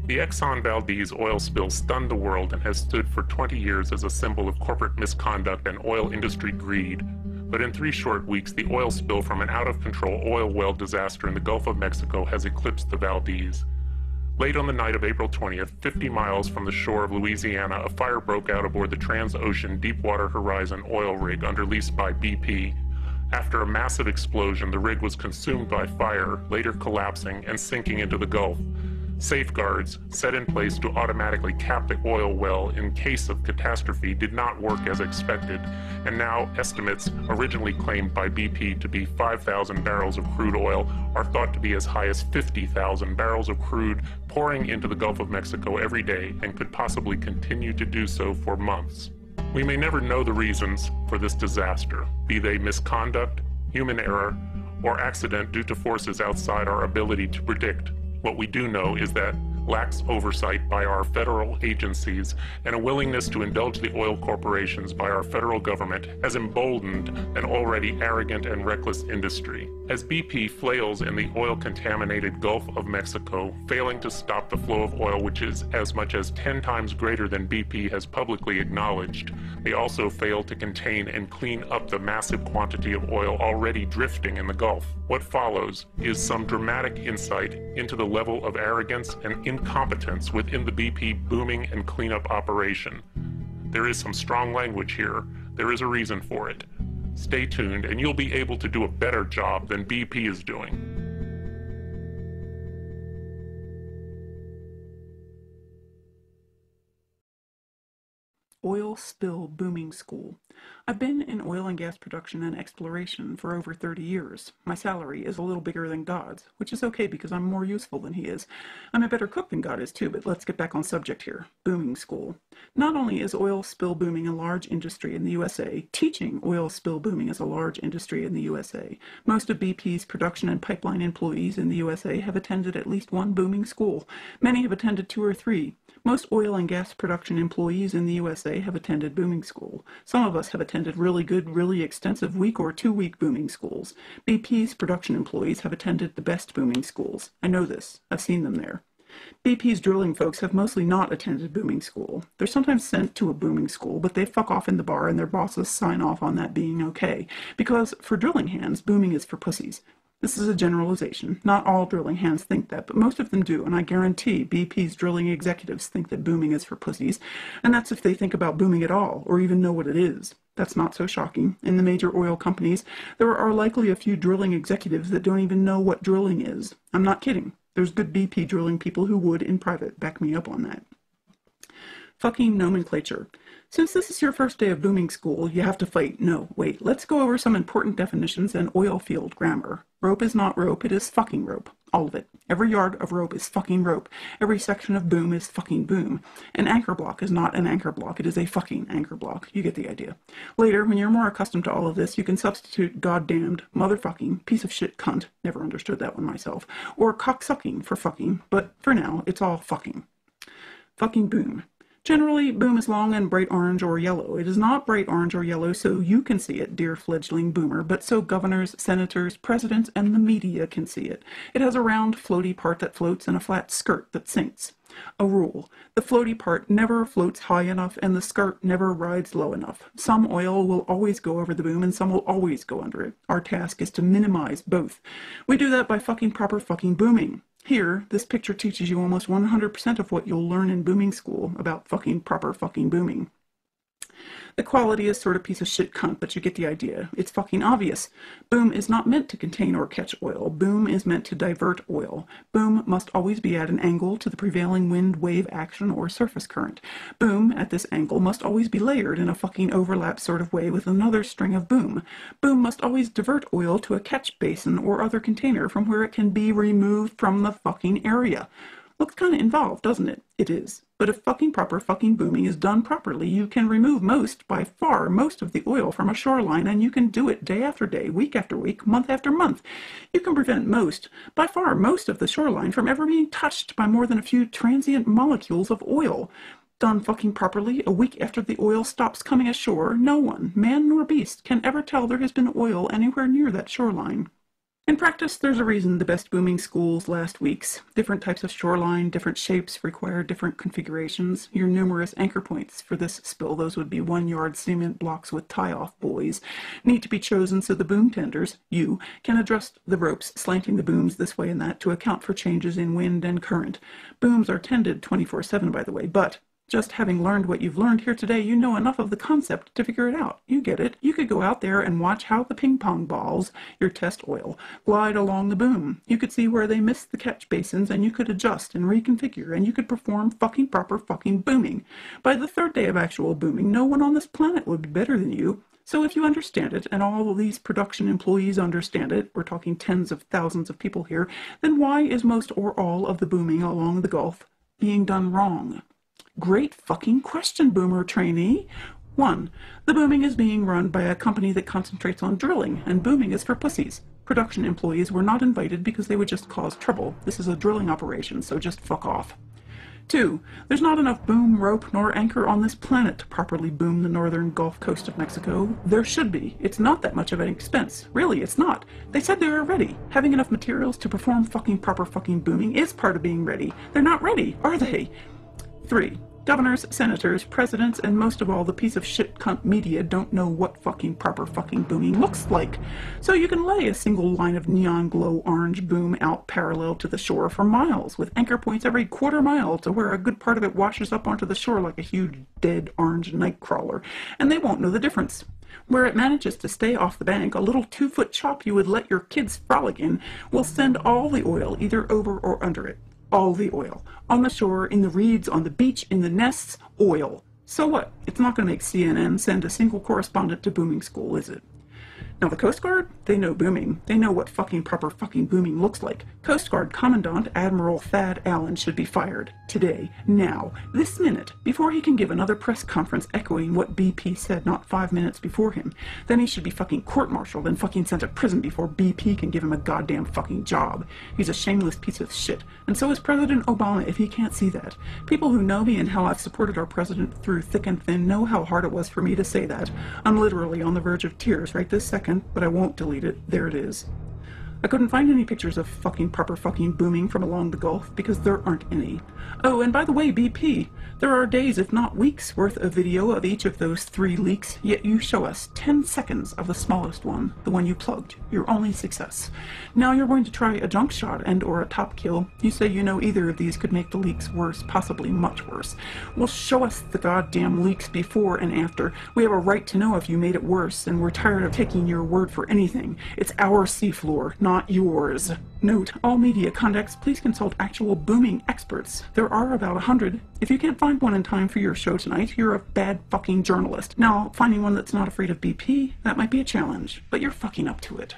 The Exxon Valdez oil spill stunned the world and has stood for 20 years as a symbol of corporate misconduct and oil industry greed. But in 3 short weeks, the oil spill from an out-of-control oil well disaster in the Gulf of Mexico has eclipsed the Valdez. Late on the night of April 20th, 50 miles from the shore of Louisiana, a fire broke out aboard the Transocean Deepwater Horizon oil rig under lease by BP. After a massive explosion, the rig was consumed by fire, later collapsing and sinking into the Gulf. Safeguards, set in place to automatically cap the oil well in case of catastrophe, did not work as expected, and now estimates originally claimed by BP to be 5,000 barrels of crude oil are thought to be as high as 50,000 barrels of crude pouring into the Gulf of Mexico every day and could possibly continue to do so for months. We may never know the reasons for this disaster, be they misconduct, human error, or accident due to forces outside our ability to predict. What we do know is that lax oversight by our federal agencies and a willingness to indulge the oil corporations by our federal government has emboldened an already arrogant and reckless industry. As BP flails in the oil-contaminated Gulf of Mexico, failing to stop the flow of oil, which is as much as 10 times greater than BP has publicly acknowledged, they also fail to contain and clean up the massive quantity of oil already drifting in the Gulf. What follows is some dramatic insight into the level of arrogance and incompetence within the BP booming and cleanup operation. There is some strong language here. There is a reason for it. Stay tuned and you'll be able to do a better job than BP is doing. Oil Spill Booming School. I've been in oil and gas production and exploration for over 30 years. My salary is a little bigger than God's, which is okay because I'm more useful than he is. I'm a better cook than God is too, but let's get back on subject here. Booming School. Not only is oil spill booming a large industry in the USA, teaching oil spill booming is a large industry in the USA. Most of BP's production and pipeline employees in the USA have attended at least one booming school. Many have attended 2 or 3. Most oil and gas production employees in the USA have attended booming school. Some of us have attended really good, really extensive week or 2-week booming schools. BP's production employees have attended the best booming schools. I know this. I've seen them there. BP's drilling folks have mostly not attended booming school. They're sometimes sent to a booming school, but they fuck off in the bar and their bosses sign off on that being okay. Because for drilling hands, booming is for pussies. This is a generalization. Not all drilling hands think that, but most of them do, and I guarantee BP's drilling executives think that booming is for pussies, and that's if they think about booming at all, or even know what it is. That's not so shocking. In the major oil companies, there are likely a few drilling executives that don't even know what drilling is. I'm not kidding. There's good BP drilling people who would, in private, back me up on that. Fucking nomenclature. Since this is your first day of booming school, you have to fight. No, wait, let's go over some important definitions and oil field grammar. Rope is not rope, it is fucking rope. All of it. Every yard of rope is fucking rope. Every section of boom is fucking boom. An anchor block is not an anchor block, it is a fucking anchor block. You get the idea. Later, when you're more accustomed to all of this, you can substitute goddamned, motherfucking, piece of shit cunt, never understood that one myself, or cocksucking for fucking, but for now, it's all fucking. Fucking boom. Generally, boom is long and bright orange or yellow. It is not bright orange or yellow so you can see it, dear fledgling boomer, but so governors, senators, presidents, and the media can see it. It has a round, floaty part that floats and a flat skirt that sinks. A rule. The floaty part never floats high enough and the skirt never rides low enough. Some oil will always go over the boom and some will always go under it. Our task is to minimize both. We do that by fucking proper fucking booming. Here, this picture teaches you almost 100% of what you'll learn in booming school about fucking proper fucking booming. The quality is sort of piece of shit cunt, but you get the idea. It's fucking obvious. Boom is not meant to contain or catch oil. Boom is meant to divert oil. Boom must always be at an angle to the prevailing wind wave action or surface current. Boom, at this angle, must always be layered in a fucking overlap sort of way with another string of boom. Boom must always divert oil to a catch basin or other container from where it can be removed from the fucking area. Looks kind of involved, doesn't it? It is. But if fucking proper fucking booming is done properly, you can remove most, by far, most of the oil from a shoreline, and you can do it day after day, week after week, month after month. You can prevent most, by far most of the shoreline from ever being touched by more than a few transient molecules of oil. Done fucking properly, a week after the oil stops coming ashore, no one, man nor beast, can ever tell there has been oil anywhere near that shoreline. In practice, there's a reason the best booming schools last weeks. Different types of shoreline, different shapes require different configurations. Your numerous anchor points for this spill, those would be 1-yard cement blocks with tie-off buoys, need to be chosen so the boom tenders, you, can adjust the ropes, slanting the booms this way and that to account for changes in wind and current. Booms are tended 24/7, by the way, but just having learned what you've learned here today, you know enough of the concept to figure it out. You get it. You could go out there and watch how the ping pong balls, your test oil, glide along the boom. You could see where they miss the catch basins, and you could adjust and reconfigure, and you could perform fucking proper fucking booming. By the third day of actual booming, no one on this planet would be better than you. So if you understand it, and all of these production employees understand it, we're talking tens of thousands of people here, then why is most or all of the booming along the Gulf being done wrong? Great fucking question, boomer trainee. 1. The booming is being run by a company that concentrates on drilling, and booming is for pussies. Production employees were not invited because they would just cause trouble. This is a drilling operation, so just fuck off. 2. There's not enough boom, rope, nor anchor on this planet to properly boom the northern Gulf Coast of Mexico. There should be. It's not that much of an expense. Really, it's not. They said they were ready. Having enough materials to perform fucking proper fucking booming is part of being ready. They're not ready, are they? 3. Governors, senators, presidents, and most of all the piece of shit cunt media don't know what fucking proper fucking booming looks like. So you can lay a single line of neon glow orange boom out parallel to the shore for miles, with anchor points every quarter mile to where a good part of it washes up onto the shore like a huge dead orange nightcrawler, and they won't know the difference. Where it manages to stay off the bank, a little 2-foot chop you would let your kids frolic in will send all the oil either over or under it. All the oil. On the shore, in the reeds, on the beach, in the nests, oil. So what? It's not going to make CNN send a single correspondent to booming school, is it? Now the Coast Guard, they know booming. They know what fucking proper fucking booming looks like. Coast Guard Commandant Admiral Thad Allen should be fired. Today. Now. This minute. Before he can give another press conference echoing what BP said not 5 minutes before him. Then he should be fucking court-martialed and fucking sent to prison before BP can give him a goddamn fucking job. He's a shameless piece of shit. And so is President Obama if he can't see that. People who know me and how I've supported our president through thick and thin know how hard it was for me to say that. I'm literally on the verge of tears right this second. But I won't delete it. There it is. I couldn't find any pictures of fucking proper fucking booming from along the Gulf because there aren't any. Oh, and by the way, BP, there are days, if not weeks, worth of video of each of those 3 leaks, yet you show us 10 seconds of the smallest one, the one you plugged, your only success. Now you're going to try a junk shot and or a top kill. You say you know either of these could make the leaks worse, possibly much worse. Well, show us the goddamn leaks before and after. We have a right to know if you made it worse, and we're tired of taking your word for anything. It's our seafloor, not yours. Note, all media contacts, please consult actual booming experts. There are about 100. If you can't find one in time for your show tonight, you're a bad fucking journalist. Now, finding one that's not afraid of BP, that might be a challenge, but you're fucking up to it.